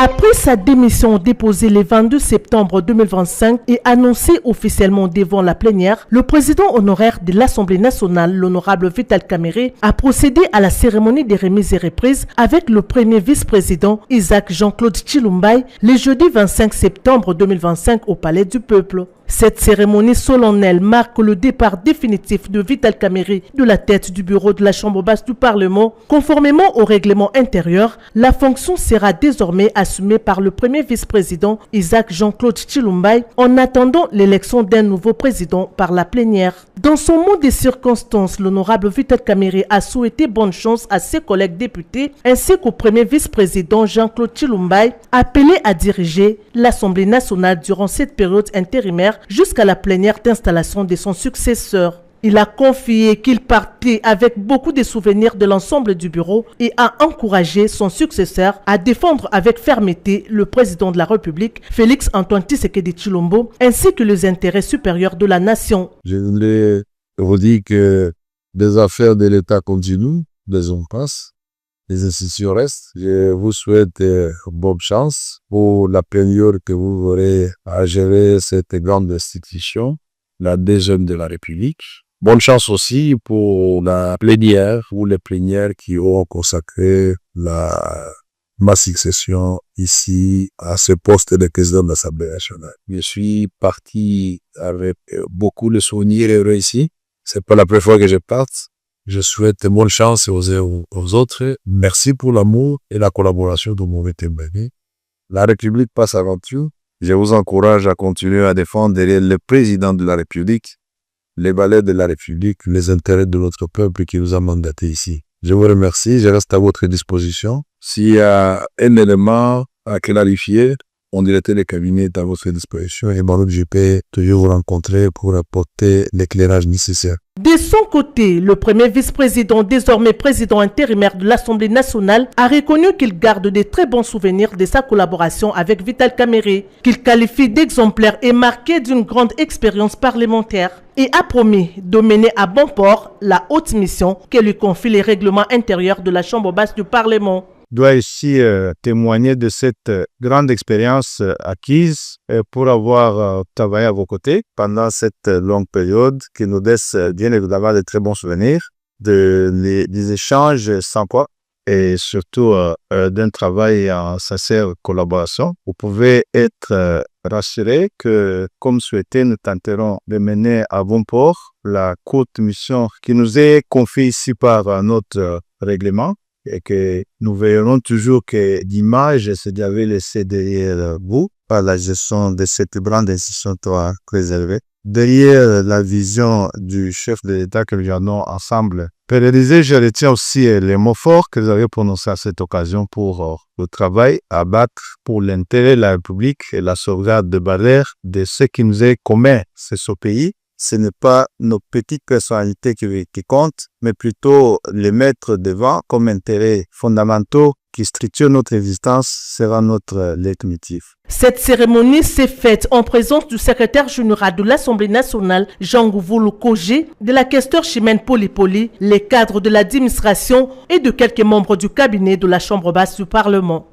Après sa démission déposée le 22 septembre 2025 et annoncée officiellement devant la plénière, le président honoraire de l'Assemblée nationale, l'honorable Vital Kamerhe, a procédé à la cérémonie des remises et reprises avec le premier vice-président Isaac Jean-Claude Tshilombaye le jeudi 25 septembre 2025 au Palais du Peuple. Cette cérémonie solennelle marque le départ définitif de Vital Kamerhe de la tête du bureau de la Chambre basse du Parlement. Conformément au règlement intérieur, la fonction sera désormais assumée par le premier vice-président Isaac Jean-Claude Tshilombaye en attendant l'élection d'un nouveau président par la plénière. Dans son mot des circonstances, l'honorable Vital Kamerhe a souhaité bonne chance à ses collègues députés ainsi qu'au premier vice-président Jean-Claude Tshilombaye, appelé à diriger l'Assemblée nationale durant cette période intérimaire jusqu'à la plénière d'installation de son successeur. Il a confié qu'il partait avec beaucoup de souvenirs de l'ensemble du bureau et a encouragé son successeur à défendre avec fermeté le président de la République, Félix Antoine Tshisekedi Tshilombo, ainsi que les intérêts supérieurs de la nation. Je voulais vous dire que les affaires de l'État continuent, les hommes passent, les institutions restent. Je vous souhaite bonne chance pour la période que vous aurez à gérer cette grande institution, la deuxième de la République. Bonne chance aussi pour la plénière ou les plénières qui ont consacré ma succession ici à ce poste de président de l'Assemblée nationale. Je suis parti avec beaucoup de souvenirs heureux ici. C'est pas la première fois que je parte. Je souhaite bonne chance aux autres. Merci pour l'amour et la collaboration dont vous m'avez témoigné. La République passe avant tout. Je vous encourage à continuer à défendre derrière le président de la République, les valeurs de la République, les intérêts de notre peuple qui nous a mandatés ici. Je vous remercie. Je reste à votre disposition. S'il y a un élément à clarifier, mon directeur de cabinet est à votre disposition et moi-même je peux toujours vous rencontrer pour apporter l'éclairage nécessaire. De son côté, le premier vice-président, désormais président intérimaire de l'Assemblée nationale, a reconnu qu'il garde de très bons souvenirs de sa collaboration avec Vital Kamerhe, qu'il qualifie d'exemplaire et marqué d'une grande expérience parlementaire, et a promis de mener à bon port la haute mission que lui confient les règlements intérieurs de la Chambre basse du Parlement. Je dois ici témoigner de cette grande expérience acquise pour avoir travaillé à vos côtés pendant cette longue période qui nous laisse bien évidemment de très bons souvenirs, des échanges sans quoi et surtout d'un travail en sincère collaboration. Vous pouvez être rassurés que, comme souhaité, nous tenterons de mener à bon port la courte mission qui nous est confiée ici par notre règlement. Et que nous verrons toujours que l'image se devait laisser derrière vous par la gestion de cette grande institution préservée. Derrière la vision du chef de l'État que nous avons ensemble pérennisé, je retiens aussi les mots forts que vous avez prononcés à cette occasion pour le travail à battre pour l'intérêt de la République et la sauvegarde de valeurs de ce qui nous est commun, c'est ce pays. Ce n'est pas nos petites personnalités qui comptent, mais plutôt les mettre devant comme intérêts fondamentaux qui structurent notre existence sera notre leitmotiv. Cette cérémonie s'est faite en présence du secrétaire général de l'Assemblée nationale, Jean Ngouvoulou Kogé, de la questeur Chimène Poli, les cadres de l'administration et de quelques membres du cabinet de la Chambre basse du Parlement.